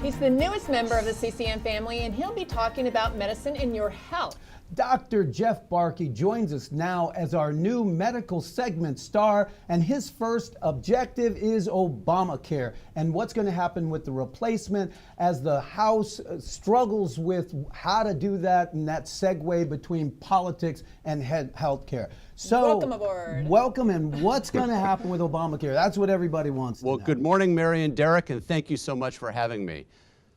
He's the newest member of the CCN family, and he'll be talking about medicine and your health. Dr. Jeff Barke joins us now as our new medical segment star, and his first objective is Obamacare and what's going to happen with the replacement as the House struggles with how to do that and that segue between politics and health care. So, welcome aboard. Welcome, and what's going to happen with Obamacare? That's what everybody wants to know. Well, good morning, Mary and Derrick, and thank you so much for having me.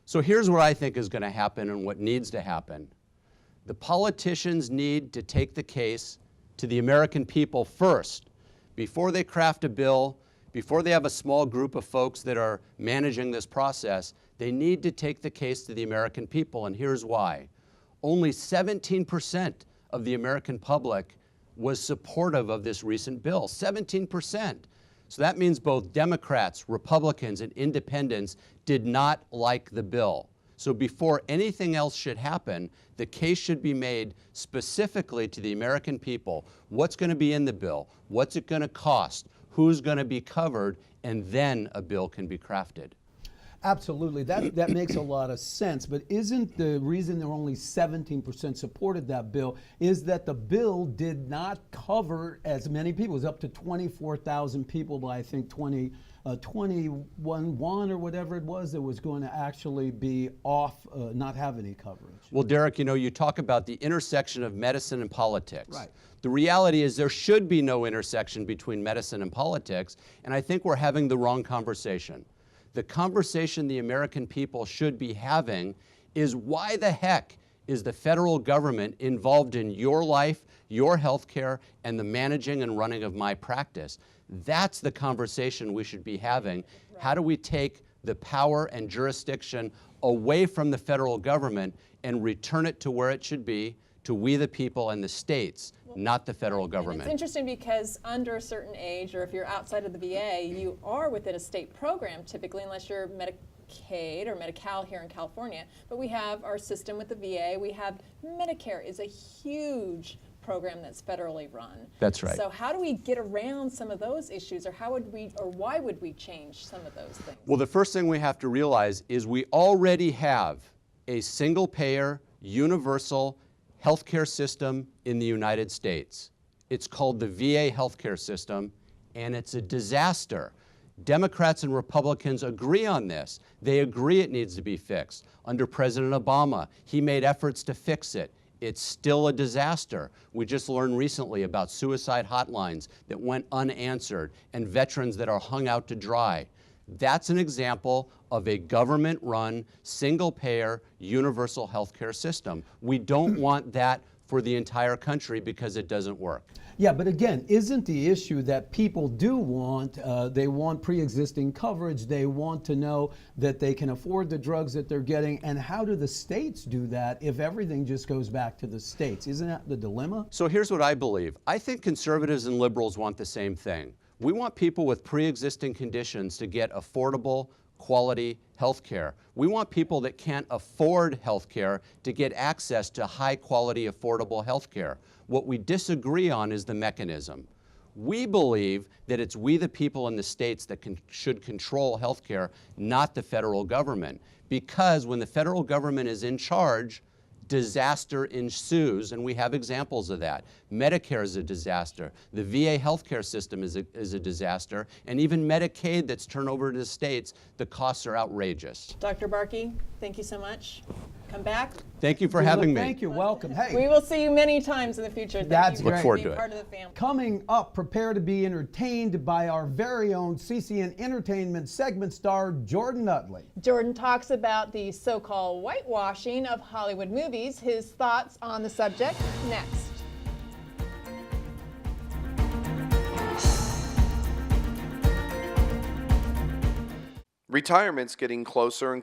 So here's what I think is going to happen and what needs to happen. The politicians need to take the case to the American people first, before they craft a bill, before they have a small group of folks that are managing this process. They need to take the case to the American people, and here's why. Only 17% of the American public was supportive of this recent bill, 17%. So that means both Democrats, Republicans, and independents did not like the bill. So before anything else should happen, the case should be made specifically to the American people. What's going to be in the bill? What's it going to cost? Who's going to be covered? And then a bill can be crafted. Absolutely, that makes a lot of sense, but isn't the reason there only 17% supported that bill is that the bill did not cover as many people? It was up to 24,000 people by I think 21 or whatever it was that was going to actually be off, not have any coverage. Well, Derrick, you talk about the intersection of medicine and politics. Right. The reality is there should be no intersection between medicine and politics, and I think we're having the wrong conversation. The conversation the American people should be having is why the heck is the federal government involved in your life, your health care, and the managing and running of my practice? That's the conversation we should be having. Right. How do we take the power and jurisdiction away from the federal government and return it to where it should be, to we the people and the states, not the federal government? It's interesting because under a certain age, or if you're outside of the VA, you are within a state program typically, unless you're Medicaid or Medi-Cal here in California. But we have our system with the VA. We have Medicare is a huge program that's federally run. That's right. So how do we get around some of those issues, or how would we, or why would we change some of those things? Well, the first thing we have to realize is we already have a single-payer, universal healthcare system in the United States. It's called the VA healthcare system, and it's a disaster. Democrats and Republicans agree on this. They agree it needs to be fixed. Under President Obama, he made efforts to fix it. It's still a disaster. We just learned recently about suicide hotlines that went unanswered and veterans that are hung out to dry. That's an example of a government-run, single-payer, universal healthcare system. We don't want that for the entire country because it doesn't work. Yeah, but again, isn't the issue that people do want, they want pre-existing coverage, they want to know that they can afford the drugs that they're getting, and how do the states do that if everything just goes back to the states? Isn't that the dilemma? So here's what I believe. I think conservatives and liberals want the same thing. We want people with pre-existing conditions to get affordable, quality health care. We want people that can't afford health care to get access to high-quality, affordable health care. What we disagree on is the mechanism. We believe that it's we the people in the states that should control health care, not the federal government. Because when the federal government is in charge, disaster ensues, and we have examples of that. Medicare is a disaster. The VA healthcare system is a disaster. And even Medicaid that's turned over to the states, the costs are outrageous. Dr. Barke, thank you so much. Come back. Thank you for having me. Thank you. Welcome. Hey. We will see you many times in the future. That's Thank you great. for Forward being to it. part of the family. Coming up, prepare to be entertained by our very own CCN Entertainment segment star, Jordan Utley. Jordan talks about the so-called whitewashing of Hollywood movies. His thoughts on the subject next. Retirement's getting closer and